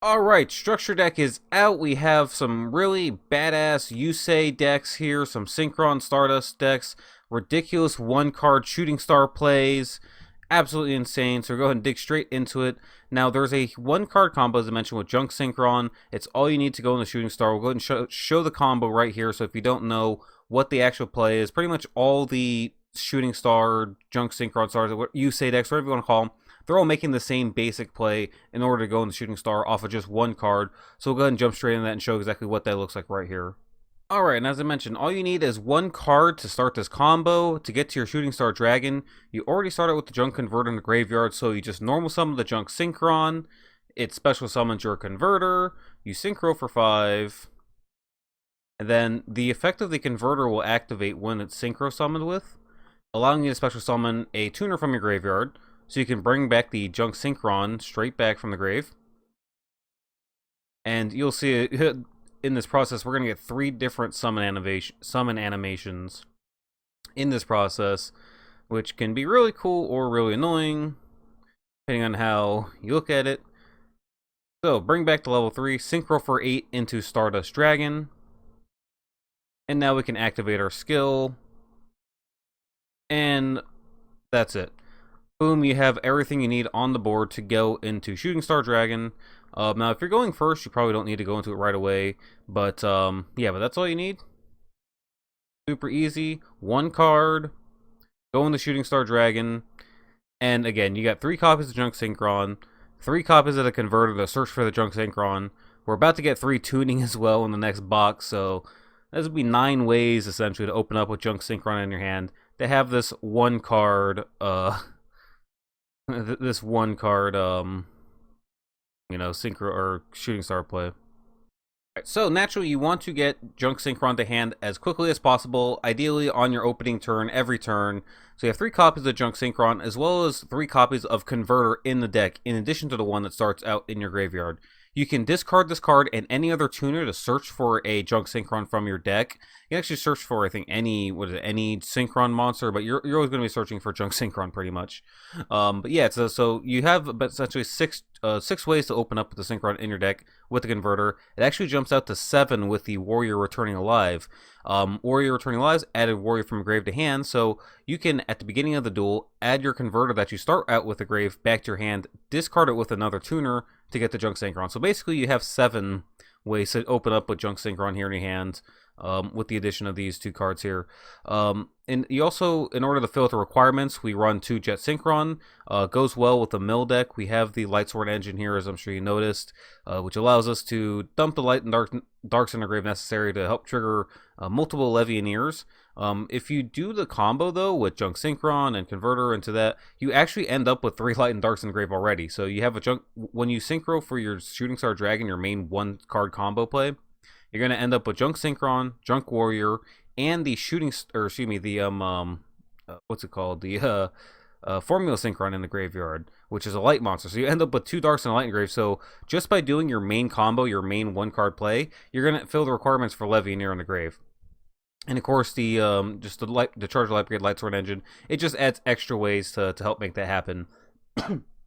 Alright, Structure deck is out. We have some really badass Yusei decks here, some Synchron Stardust decks, ridiculous one-card shooting star plays, absolutely insane. So we'll go ahead and dig straight into it. Now, there's a one-card combo, as I mentioned, with Junk Synchron. It's all you need to go in the shooting star. We'll go ahead and show the combo right here. So if you don't know what the actual play is, pretty much all the shooting star, Junk Synchron stars, Yusei decks, whatever you want to call them, they're all making the same basic play in order to go in the shooting star off of just one card. So we'll go ahead and jump straight into that and show exactly what that looks like right here. Alright, and as I mentioned, all you need is one card to start this combo. To get to your Shooting Star Dragon, you already started with the Junk Converter in the graveyard, so you just normal summon the Junk Synchron. It special summons your Converter. You Synchro for 5. And then the effect of the Converter will activate when it's Synchro summoned with, allowing you to special summon a tuner from your graveyard. So you can bring back the Junk Synchron straight back from the grave. And you'll see in this process, we're going to get 3 different summon animations in this process, which can be really cool or really annoying, depending on how you look at it. So, bring back to level 3, Synchro for 8 into Stardust Dragon. And now we can activate our skill. And that's it. Boom, you have everything you need on the board to go into Shooting Star Dragon. Now, if you're going first, you probably don't need to go into it right away. But, yeah, but that's all you need. Super easy. One card. Go in the Shooting Star Dragon. And, again, you got 3 copies of Junk Synchron. 3 copies of the Converter to search for the Junk Synchron. We're about to get 3 tuning as well in the next box. So, this would be 9 ways, essentially, to open up with Junk Synchron in your hand. To have this one card, this one card, synchro or shooting star play. Right, so naturally, you want to get Junk Synchron to hand as quickly as possible, ideally on your opening turn, every turn. So you have 3 copies of Junk Synchron, as well as 3 copies of Converter in the deck, in addition to the one that starts out in your graveyard. You can discard this card and any other tuner to search for a Junk Synchron from your deck. You can actually search for, I think, any Synchron monster, but you're always going to be searching for Junk Synchron pretty much. But yeah, so you have essentially 6 ways to open up the Synchron in your deck with the Converter. It actually jumps out to 7 with the Warrior Returning Alive. Warrior Returning Alive added Warrior from grave to hand, so you can, at the beginning of the duel, add your Converter that you start out with the grave back to your hand, discard it with another tuner to get the Junk Synchron. So basically you have 7 ways to open up with Junk Synchron here in your hand, with the addition of these 2 cards here. And you also, in order to fill out the requirements, we run 2 Jet Synchron. Goes well with the mill deck. We have the lightsworn engine here, as I'm sure you noticed, which allows us to dump the light and darks in the grave necessary to help trigger multiple Levianeers. If you do the combo, though, with Junk Synchron and Converter into that, you actually end up with 3 light and darks in the grave already. So you have a Junk, when you Synchro for your Shooting Star Dragon, your main 1-card combo play, you're going to end up with Junk Synchron, Junk Warrior, and the what's it called? The Formula Synchron in the graveyard, which is a light monster. So you end up with 2 darks and a light in grave. So just by doing your main combo, your main 1-card play, you're going to fill the requirements for Levianeer in the grave. And of course, the Charge Light Brigade Lightsworn engine, it just adds extra ways to help make that happen.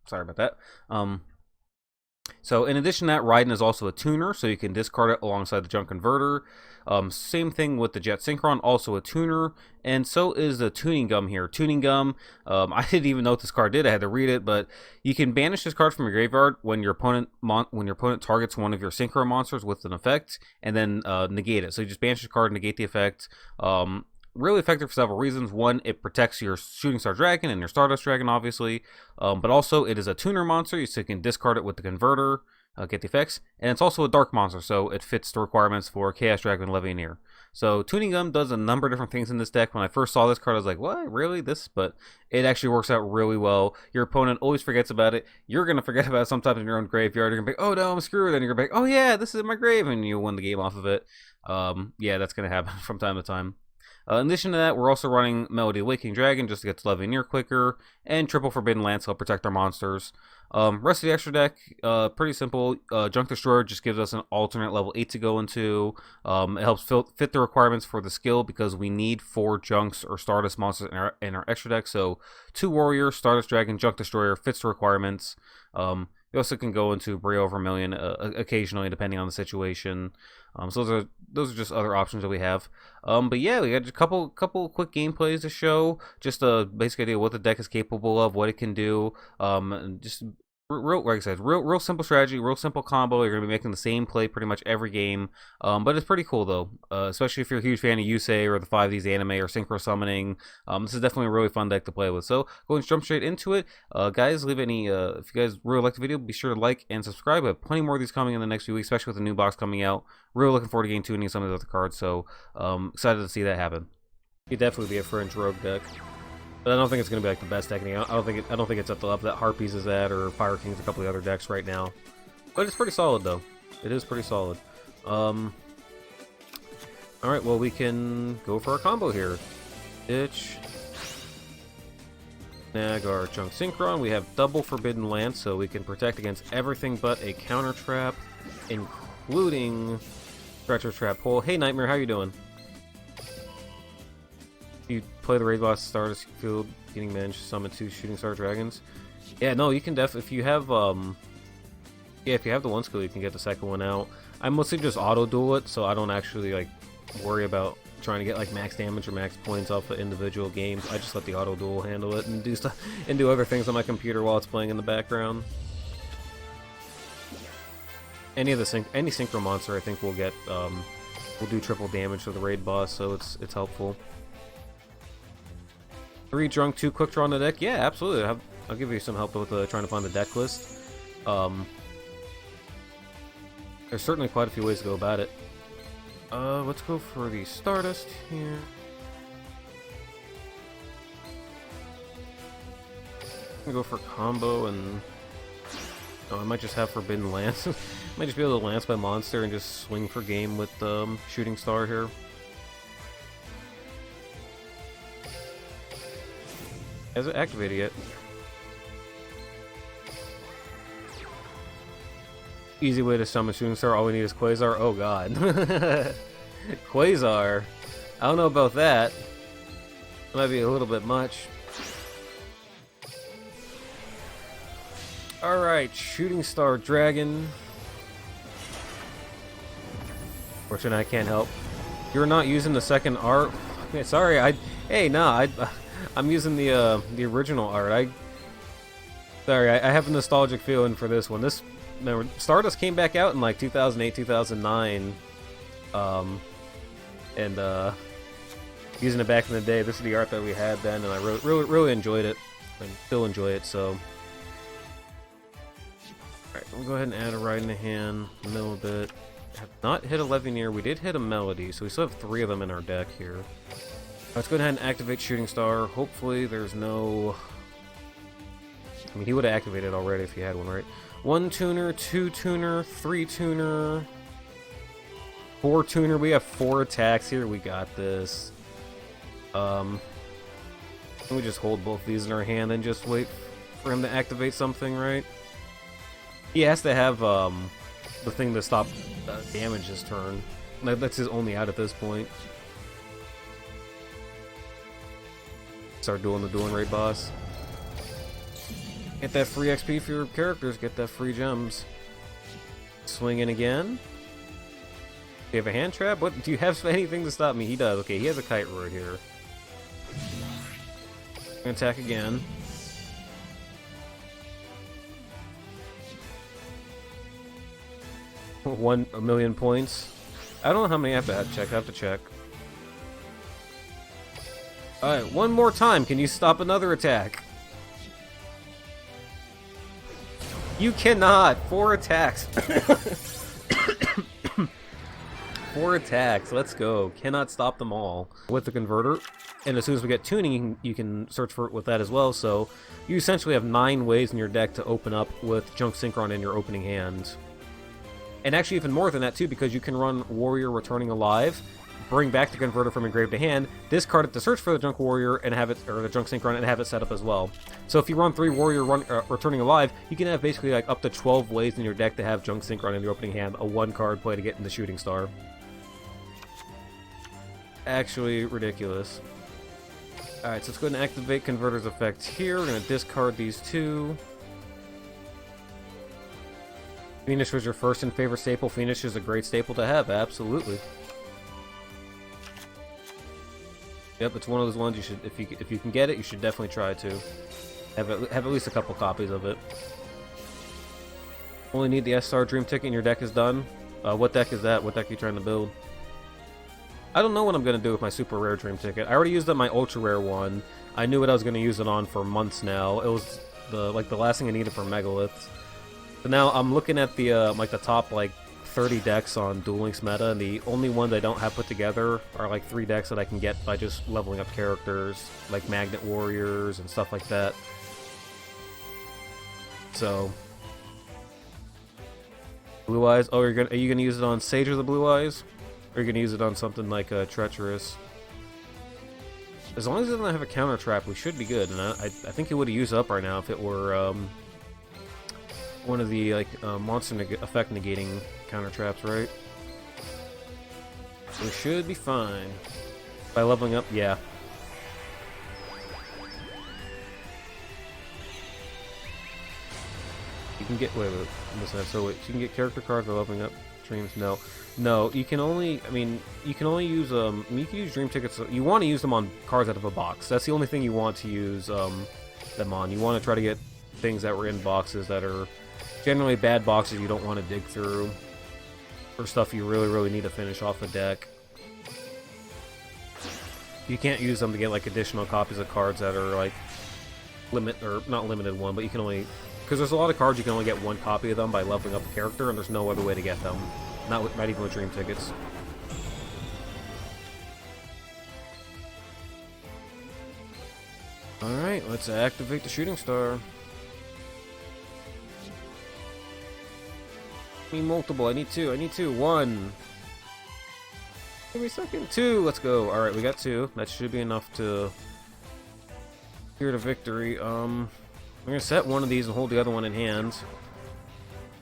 Sorry about that. So in addition to that, Raiden is also a tuner, so you can discard it alongside the Junk Converter. Same thing with the Jet Synchron, also a tuner, and so is the Tuning Gum here. Tuning Gum, I didn't even know what this card did. I had to read it, but you can banish this card from your graveyard when your opponent targets one of your Synchro monsters with an effect, and then negate it. So you just banish the card, negate the effect. Really effective for several reasons. One, it protects your Shooting Star Dragon and your Stardust Dragon, obviously. But also, it is a tuner monster, so you can discard it with the Converter, get the effects. And it's also a dark monster, so it fits the requirements for Chaos Dragon and Levianeer. So, Tuning Gum does a number of different things in this deck. When I first saw this card, I was like, what? Really? This? But it actually works out really well. Your opponent always forgets about it. You're going to forget about it sometimes in your own graveyard. You're going to be like, oh no, I'm screwed. Then you're going to be like, oh yeah, this is in my grave. And you'll win the game off of it. Yeah, that's going to happen from time to time. In addition to that, we're also running Melody Awakening Dragon just to get to Levianeer quicker, and Triple Forbidden Lance to help protect our monsters. Rest of the extra deck, pretty simple. Junk Destroyer just gives us an alternate level 8 to go into. It helps fit the requirements for the skill because we need 4 Junks or Stardust monsters in our extra deck. So 2 Warrior, Stardust Dragon, Junk Destroyer fits the requirements. You also can go into Brio over a million occasionally, depending on the situation. So those are just other options that we have. But yeah, we got a couple quick gameplays to show, just a basic idea of what the deck is capable of, what it can do. Just real, like I said, real simple strategy, real simple combo. You're gonna be making the same play pretty much every game. But it's pretty cool though, especially if you're a huge fan of Yusei or the 5Ds anime or synchro summoning. This is definitely a really fun deck to play with. So go and jump straight into it, guys. Leave any if you guys really like the video, be sure to like and subscribe. We have plenty more of these coming in the next few weeks, especially with the new box coming out. Really looking forward to getting tuning some of the other cards. So excited to see that happen. It'd definitely be a French rogue deck. But I don't think it's going to be like the best deck. I don't think it's at the level that Harpies is at, or Fire King's a couple of the other decks right now. But it's pretty solid though. It is pretty solid. Alright, well we can go for our combo here. Ditch. Snag our Junk Synchron. We have double Forbidden Lance, so we can protect against everything but a counter trap, including Stretcher Trap Hole. Hey Nightmare, how you doing? You play the raid boss Stardust Field, getting managed to summon 2 Shooting Star Dragons. Yeah, no, you can if you have if you have the one skill, you can get the second one out. I mostly just auto duel it, so I don't actually like worry about trying to get like max damage or max points off of individual games. I just let the auto duel handle it and do stuff and do other things on my computer while it's playing in the background. Any synchro monster I think will get will do triple damage to the raid boss, so it's helpful. 3 drunk, 2 quick draw on the deck. Yeah, absolutely. I'll give you some help with trying to find the deck list. There's certainly quite a few ways to go about it. Let's go for the Stardust here. I'm gonna go for combo, and I might just have Forbidden Lance. Might just be able to lance my monster and just swing for game with Shooting Star here. Hasn't activated yet. Easy way to summon Shooting Star. All we need is Quasar. Oh god. Quasar. I don't know about that. Might be a little bit much. Alright, Shooting Star Dragon. Fortunately, I can't help. You're not using the second art. Okay, sorry, I'm using the original art. I have a nostalgic feeling for this one. Remember, Stardust came back out in like 2008, 2009, and using it back in the day. This is the art that we had then, and I really enjoyed it, and still enjoy it. So, all right, we'll go ahead and add a Ride in the Hand, mill a bit. Have not hit a Levineer. We did hit a Melody, so we still have 3 of them in our deck here. Let's go ahead and activate Shooting Star. Hopefully there's no... I mean, he would have activated already if he had one, right? 1 tuner, 2 tuner, 3 tuner, 4 tuner. We have 4 attacks here. We got this. We just hold both these in our hand and just wait for him to activate something, right? He has to have the thing to stop damage this turn. That's his only out at this point. Start doing the dueling raid boss. Get that free XP for your characters, get that free gems. Swing in again. Do you have a hand trap? What, do you have anything to stop me? He does. Okay, he has a kite roar here. Attack again. A million points. I don't know how many I have to check. I have to check. Alright, one more time. Can you stop another attack? You cannot. 4 attacks. 4 attacks. Let's go. Cannot stop them all with the converter. And as soon as we get tuning, you can search for it with that as well. So you essentially have 9 ways in your deck to open up with Junk Synchron in your opening hand. And actually even more than that too, because you can run Warrior Returning Alive, bring back the converter from engraved to hand, discard it to search for the Junk Warrior and have it, or the Junk Synchron, and have it set up as well. So if you run 3 Warrior Returning Alive, you can have basically like up to 12 ways in your deck to have Junk Synchron in your opening hand, a 1-card play to get into Shooting Star. Actually ridiculous. Alright, so let's go ahead and activate Converter's effect here. We're going to discard these 2. Phoenix was your first and favorite staple. Phoenix is a great staple to have, absolutely. Yep, it's one of those ones you should, if you can get it, you should definitely try to have at least a couple copies of it. Only need the S-Star Dream Ticket and your deck is done. What deck is that? What deck are you trying to build? I don't know what I'm gonna do with my super rare Dream Ticket. I already used up my ultra rare one. I knew what I was gonna use it on for months now. It was the last thing I needed for Megaliths. So now I'm looking at the like the top like 30 decks on Duel Links meta, and the only ones I don't have put together are like 3 decks that I can get by just leveling up characters, like Magnet Warriors and stuff like that. So, Blue Eyes. Oh, are you gonna use it on Sage of the Blue Eyes, or are you gonna use it on something like Treacherous? As long as it doesn't have a counter trap, we should be good. And I think it would have used up right now if it were one of the like monster effect negating counter traps, right? We should be fine. By leveling up, yeah. You can get listen. So wait, you can get character cards by leveling up dreams. No, you can only. I mean, you can only use you can use dream tickets. You want to use them on cards out of a box. That's the only thing you want to use them on. You want to try to get things that were in boxes that are generally bad boxes you don't want to dig through, or stuff you really need to finish off the deck. You can't use them to get like additional copies of cards that are like not limited one, but you can only, because there's a lot of cards you can only get one copy of them by leveling up a character, and there's no other way to get them. Not even with dream tickets. All right, let's activate the shooting star. I need multiple. I need two. 1. Give me a second. 2. Let's go. All right, we got 2. That should be enough to secure the victory. I'm gonna set one of these and hold the other one in hand.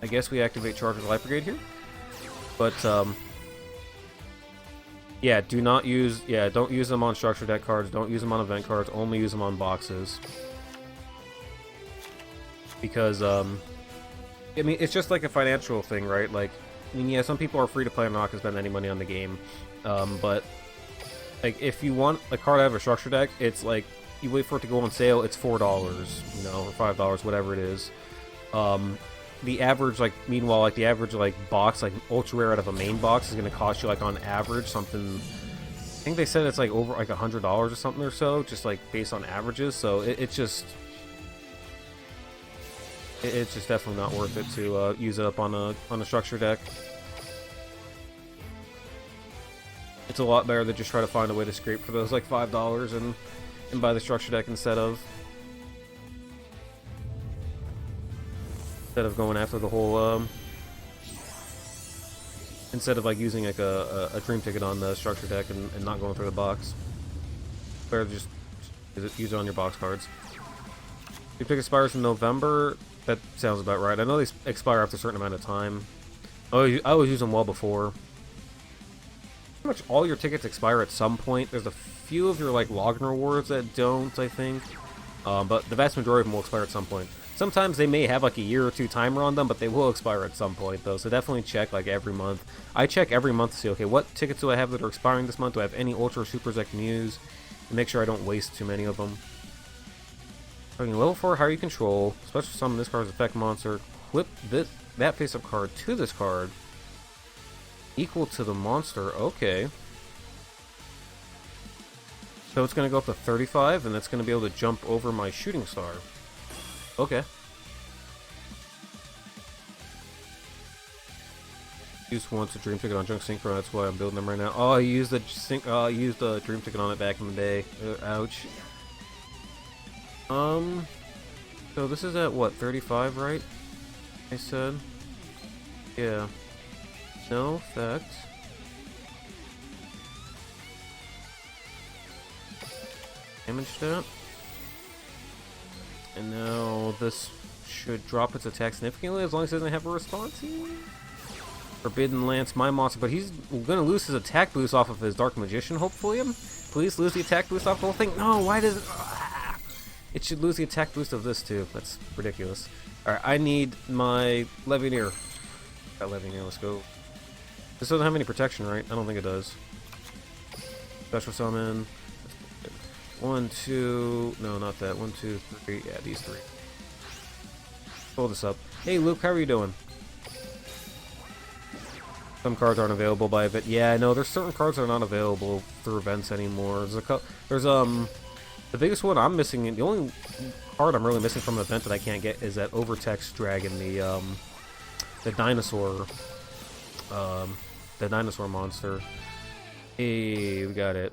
I guess we activate Charger's Light Brigade here. But yeah, don't use them on structure deck cards. Don't use them on event cards. Only use them on boxes. Because I mean, it's just like a financial thing, right? Like, I mean, yeah, some people are free to play and not gonna spend any money on the game. But like, if you want a card out of a structure deck, it's like you wait for it to go on sale. It's $4, you know, or $5, whatever it is. The average, like, meanwhile, like, the average, like, box, like, ultra rare out of a main box is going to cost you, like, on average, something, I think they said it's, like, over, like, $100 or something or so, just, like, based on averages, so it's just definitely not worth it to use it up on a structure deck. It's a lot better to just try to find a way to scrape for those, like, $5 and buy the structure deck instead of going after the whole instead of like using like a dream ticket on the structure deck and not going through the box. Better just use it on your box cards. Dream ticket expires in November. That sounds about right. I know they expire after a certain amount of time. I always use them well before. Pretty much all your tickets expire at some point. There's a few of your like login rewards that don't, I think, but the vast majority of them will expire at some point. Sometimes they may have like a year or 2 timer on them, but they will expire at some point though, so definitely check like every month. I check every month to see, okay, what tickets do I have that are expiring this month? Do I have any ultra supers I can use? And make sure I don't waste too many of them. Level 4 higher you control, special summon this card's effect monster, flip that face-up card to this card, equal to the monster, okay. So it's going to go up to 35, and that's going to be able to jump over my shooting star. Okay. Used once a dream ticket on Junk Synchron, that's why I'm building them right now. Oh, I used the dream ticket on it back in the day. Ouch. So this is at what, 35, right? I said. Yeah. No effect. Damage that. And now this should drop its attack significantly as long as it doesn't have a response. Forbidden Lance, my monster, but he's going to lose his attack boost off of his Dark Magician, hopefully. Please lose the attack boost off the whole thing. No, why does it... It should lose the attack boost of this too. That's ridiculous. Alright, I need my Levianeer. Got living here, let's go. This doesn't have any protection, right? I don't think it does. Special summon. 1, 2, no, not that. 1, 2, 3. Yeah, these 3. Pull this up. Hey, Luke, how are you doing? Some cards aren't available by event. Yeah, I know. There's certain cards that are not available through events anymore. There's the biggest one I'm missing. The only card I'm really missing from an event that I can't get is that Overtext Dragon, the dinosaur, monster. Hey, we got it.